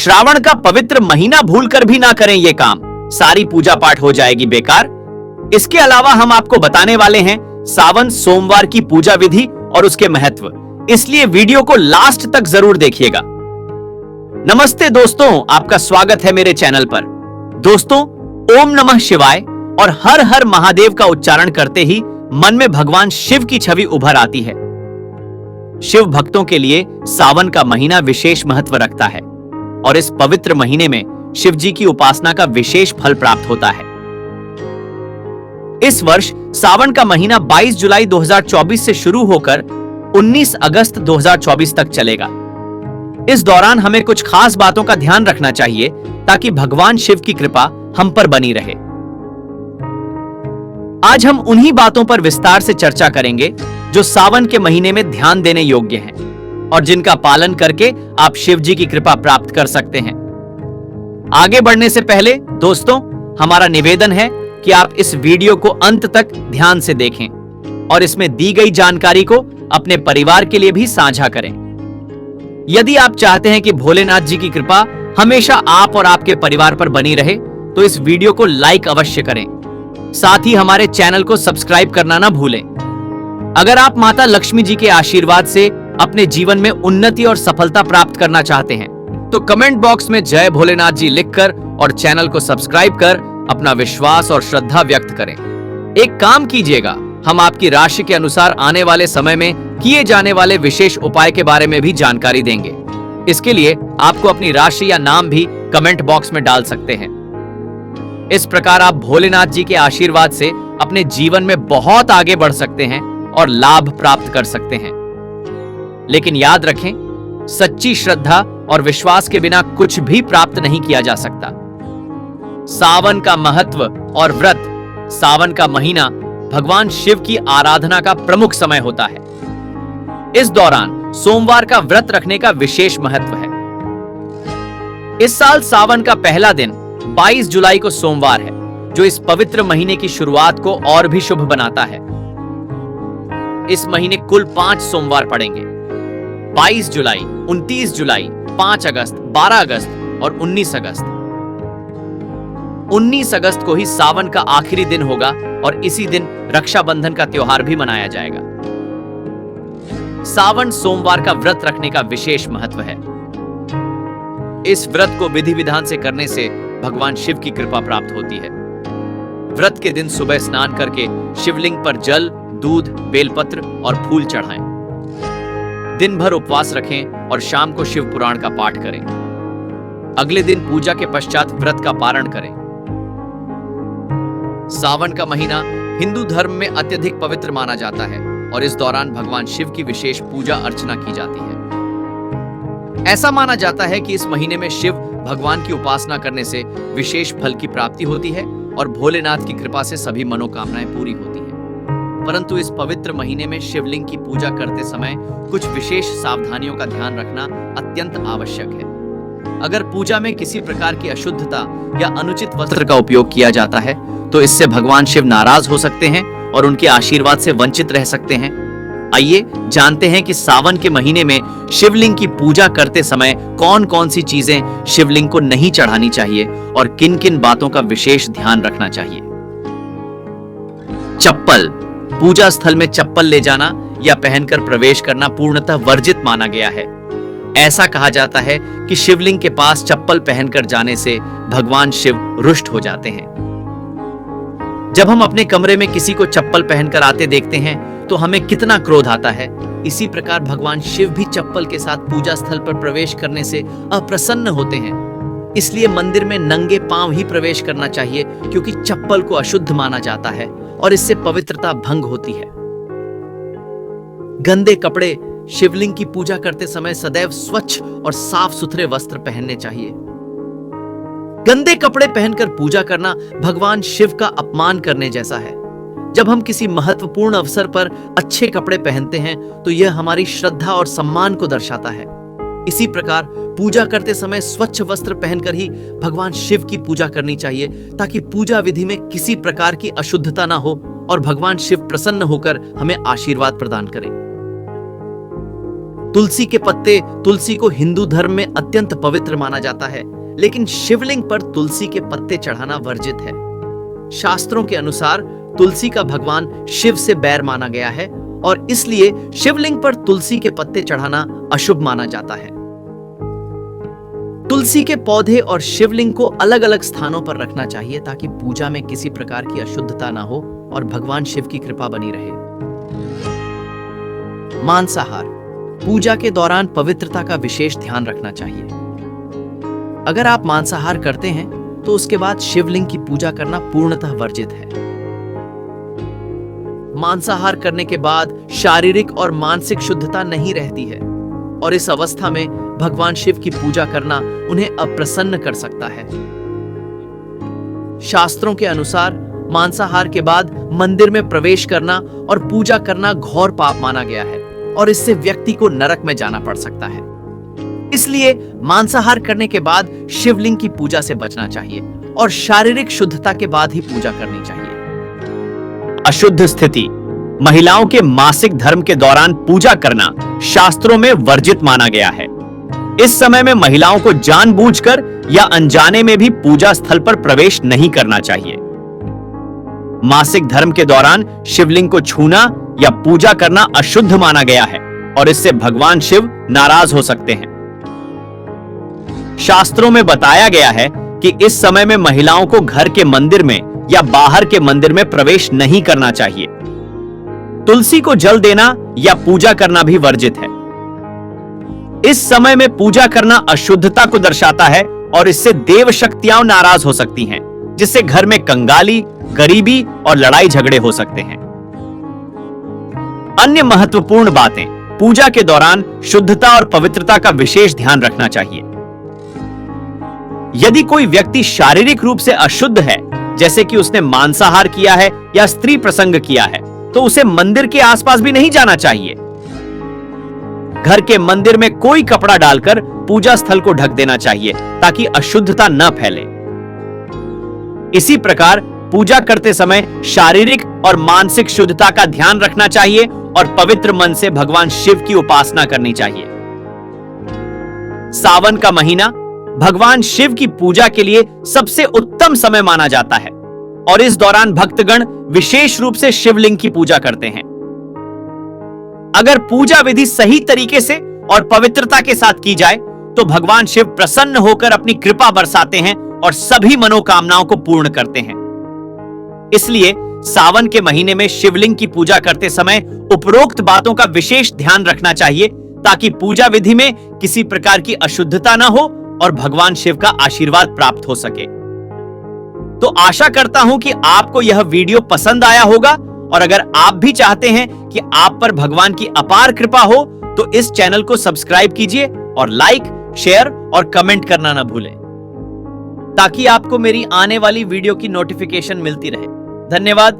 श्रावण का पवित्र महीना भूलकर भी ना करें ये काम, सारी पूजा पाठ हो जाएगी बेकार। इसके अलावा हम आपको बताने वाले हैं सावन सोमवार की पूजा विधि और उसके महत्व, इसलिए वीडियो को लास्ट तक जरूर देखिएगा। नमस्ते दोस्तों, आपका स्वागत है मेरे चैनल पर। दोस्तों, ओम नमः शिवाय और हर हर महादेव का उच्चारण करते ही मन में भगवान शिव की छवि उभर आती है। शिव भक्तों के लिए सावन का महीना विशेष महत्व रखता है और इस पवित्र महीने में शिव जी की उपासना का विशेष फल प्राप्त होता है। इस वर्ष सावन का महीना 22 जुलाई 2024 से शुरू होकर 19 अगस्त 2024 तक चलेगा। इस दौरान हमें कुछ खास बातों का ध्यान रखना चाहिए ताकि भगवान शिव की कृपा हम पर बनी रहे। आज हम उन्हीं बातों पर विस्तार से चर्चा करेंगे जो सावन के महीने में ध्यान देने योग्य हैं और जिनका पालन करके आप शिव जी की कृपा प्राप्त कर सकते हैं। आगे बढ़ने से पहले दोस्तों, हमारा निवेदन है कि आप इस वीडियो को अंत तक ध्यान से देखें और इसमें दी गई जानकारी को अपने परिवार के लिए भी साझा करें। यदि आप चाहते हैं कि भोलेनाथ जी की कृपा हमेशा आप और आपके परिवार पर बनी रहे तो इस वीडियो को लाइक अवश्य करें। साथ ही हमारे चैनल को सब्सक्राइब करना ना भूलें। अगर आप माता लक्ष्मी जी के आशीर्वाद से अपने जीवन में उन्नति और सफलता प्राप्त करना चाहते हैं तो कमेंट बॉक्स में जय भोलेनाथ जी लिखकर और चैनल को सब्सक्राइब कर अपना विश्वास और श्रद्धा व्यक्त करें। एक काम कीजिएगा, हम आपकी राशि के अनुसार आने वाले समय में किए जाने वाले विशेष उपाय के बारे में भी जानकारी देंगे। इसके लिए आपको अपनी राशि या नाम भी कमेंट बॉक्स में डाल सकते हैं। इस प्रकार आप भोलेनाथ जी के आशीर्वाद से अपने जीवन में बहुत आगे बढ़ सकते हैं और लाभ प्राप्त कर सकते हैं। लेकिन याद रखें, सच्ची श्रद्धा और विश्वास के बिना कुछ भी प्राप्त नहीं किया जा सकता। सावन का महत्व और व्रत। सावन का महीना भगवान शिव की आराधना का प्रमुख समय होता है। इस दौरान सोमवार का व्रत रखने का विशेष महत्व है। इस साल सावन का पहला दिन 22 जुलाई को सोमवार है, जो इस पवित्र महीने की शुरुआत को और भी शुभ बनाता है। इस महीने कुल 5 सोमवार पड़ेंगे: 22 जुलाई, 29 जुलाई, 5 अगस्त, 12 अगस्त और 19 अगस्त। 19 अगस्त को ही सावन का आखिरी दिन होगा और इसी दिन रक्षाबंधन का त्योहार भी मनाया जाएगा। सावन सोमवार का व्रत रखने का विशेष महत्व है। इस व्रत को विधि विधान से करने से भगवान शिव की कृपा प्राप्त होती है। व्रत के दिन सुबह स्नान करके शिवलिंग पर जल, दूध, बेलपत्र और फूल चढ़ाएं। दिन भर उपवास रखें और शाम को शिव पुराण का पाठ करें। अगले दिन पूजा के पश्चात व्रत का पारण करें। सावन का महीना हिंदू धर्म में अत्यधिक पवित्र माना जाता है और इस दौरान भगवान शिव की विशेष पूजा अर्चना की जाती है। ऐसा माना जाता है कि इस महीने में शिव भगवान की उपासना करने से विशेष फल की प्राप्ति होती है और भोलेनाथ की कृपा से सभी मनोकामनाएं पूरी होती हैं। परंतु इस पवित्र महीने में शिवलिंग की पूजा करते समय कुछ विशेष सावधानियों का ध्यान रखना अत्यंत आवश्यक है। अगर पूजा में किसी प्रकार की अशुद्धता या अनुचित वस्त्र का उपयोग किया जाता है तो इससे भगवान शिव नाराज हो सकते हैं और उनके आशीर्वाद से वंचित रह सकते हैं। आइए जानते हैं कि सावन के महीने में शिवलिंग की पूजा करते समय कौन कौन सी चीजें शिवलिंग को नहीं चढ़ानी चाहिए और किन किन बातों का विशेष ध्यान रखना चाहिए। चप्पल। पूजा स्थल में चप्पल ले जाना या पहनकर प्रवेश करना पूर्णतः वर्जित माना गया है। ऐसा कहा जाता है कि शिवलिंग के पास चप्पल पहनकर जाने से भगवान शिव रुष्ट हो जाते हैं। जब हम अपने कमरे में किसी को चप्पल पहनकर आते देखते हैं तो हमें कितना क्रोध आता है। इसी प्रकार भगवान शिव भी चप्पल के साथ पूजा स्थल पर प्रवेश करने से अप्रसन्न होते हैं। इसलिए मंदिर में नंगे पांव ही प्रवेश करना चाहिए, क्योंकि चप्पल को अशुद्ध माना जाता है और इससे पवित्रता भंग होती है। गंदे कपड़े। शिवलिंग की पूजा करते समय सदैव स्वच्छ और साफ सुथरे वस्त्र पहनने चाहिए। गंदे कपड़े पहनकर पूजा करना भगवान शिव का अपमान करने जैसा है। जब हम किसी महत्वपूर्ण अवसर पर अच्छे कपड़े पहनते हैं तो यह हमारी श्रद्धा और सम्मान को दर्शाता है। इसी प्रकार पूजा करते समय स्वच्छ वस्त्र पहनकर ही भगवान शिव की पूजा करनी चाहिए, ताकि पूजा विधि में किसी प्रकार की अशुद्धता ना हो और भगवान शिव प्रसन्न होकर हमें आशीर्वाद प्रदान करें। तुलसी के पत्ते, तुलसी को हिंदू धर्म में अत्यंत पवित्र माना जाता है, लेकिन शिवलिंग पर तुलसी के पत्ते चढ़ाना वर्जित है। शास्त्रों के अनुसार तुलसी का भगवान शिव से बैर माना गया है और इसलिए शिवलिंग पर तुलसी के पत्ते चढ़ाना अशुभ माना जाता है। तुलसी के पौधे और शिवलिंग को अलग अलग स्थानों पर रखना चाहिए ताकि पूजा में किसी प्रकार की अशुद्धता ना हो और भगवान शिव की कृपा बनी रहे। मांसाहार। पूजा के दौरान पवित्रता का विशेष ध्यान रखना चाहिए। अगर आप मांसाहार करते हैं तो उसके बाद शिवलिंग की पूजा करना पूर्णतः वर्जित है। मांसाहार करने के बाद शारीरिक और मानसिक शुद्धता नहीं रहती है और इस अवस्था में भगवान शिव की पूजा करना उन्हें अप्रसन्न कर सकता है। शास्त्रों के अनुसार मांसाहार के बाद मंदिर में प्रवेश करना और पूजा करना घोर पाप माना गया है और इससे व्यक्ति को नरक में जाना पड़ सकता है। इसलिए मांसाहार करने के बाद शिवलिंग की पूजा से बचना चाहिए और शारीरिक शुद्धता के बाद ही पूजा करनी चाहिए। अशुद्ध स्थिति। महिलाओं के मासिक धर्म के दौरान पूजा करना शास्त्रों में वर्जित माना गया है। इस समय में महिलाओं को जानबूझकर या अनजाने में भी पूजा स्थल पर प्रवेश नहीं करना चाहिए। मासिक धर्म के दौरान शिवलिंग को छूना या पूजा करना अशुद्ध माना गया है और इससे भगवान शिव नाराज हो सकते हैं। शास्त्रों में बताया गया है कि इस समय में महिलाओं को घर के मंदिर में या बाहर के मंदिर में प्रवेश नहीं करना चाहिए। तुलसी को जल देना या पूजा करना भी वर्जित है। इस समय में पूजा करना अशुद्धता को दर्शाता है और इससे देव शक्तियां नाराज हो सकती हैं, जिससे घर में कंगाली, गरीबी और लड़ाई झगड़े हो सकते हैं। अन्य महत्वपूर्ण बातें। पूजा के दौरान शुद्धता और पवित्रता का विशेष ध्यान रखना चाहिए। यदि कोई व्यक्ति शारीरिक रूप से अशुद्ध है, जैसे कि उसने मांसाहार किया है या स्त्री प्रसंग किया है, तो उसे मंदिर के आसपास भी नहीं जाना चाहिए। घर के मंदिर में कोई कपड़ा डालकर पूजा स्थल को ढक देना चाहिए ताकि अशुद्धता न फैले। इसी प्रकार पूजा करते समय शारीरिक और मानसिक शुद्धता का ध्यान रखना चाहिए और पवित्र मन से भगवान शिव की उपासना करनी चाहिए। सावन का महीना भगवान शिव की पूजा के लिए सबसे उत्तम समय माना जाता है और इस दौरान भक्तगण विशेष रूप से शिवलिंग की पूजा करते हैं। अगर पूजा विधि सही तरीके से और पवित्रता के साथ की जाए तो भगवान शिव प्रसन्न होकर अपनी कृपा बरसाते हैं और सभी मनोकामनाओं को पूर्ण करते हैं। इसलिए सावन के महीने में शिवलिंग की पूजा करते समय उपरोक्त बातों का विशेष ध्यान रखना चाहिए ताकि पूजा विधि में किसी प्रकार की अशुद्धता न हो और भगवान शिव का आशीर्वाद प्राप्त हो सके। तो आशा करता हूं कि आपको यह वीडियो पसंद आया होगा और अगर आप भी चाहते हैं कि आप पर भगवान की अपार कृपा हो तो इस चैनल को सब्सक्राइब कीजिए और लाइक, शेयर और कमेंट करना ना भूलें ताकि आपको मेरी आने वाली वीडियो की नोटिफिकेशन मिलती रहे। धन्यवाद।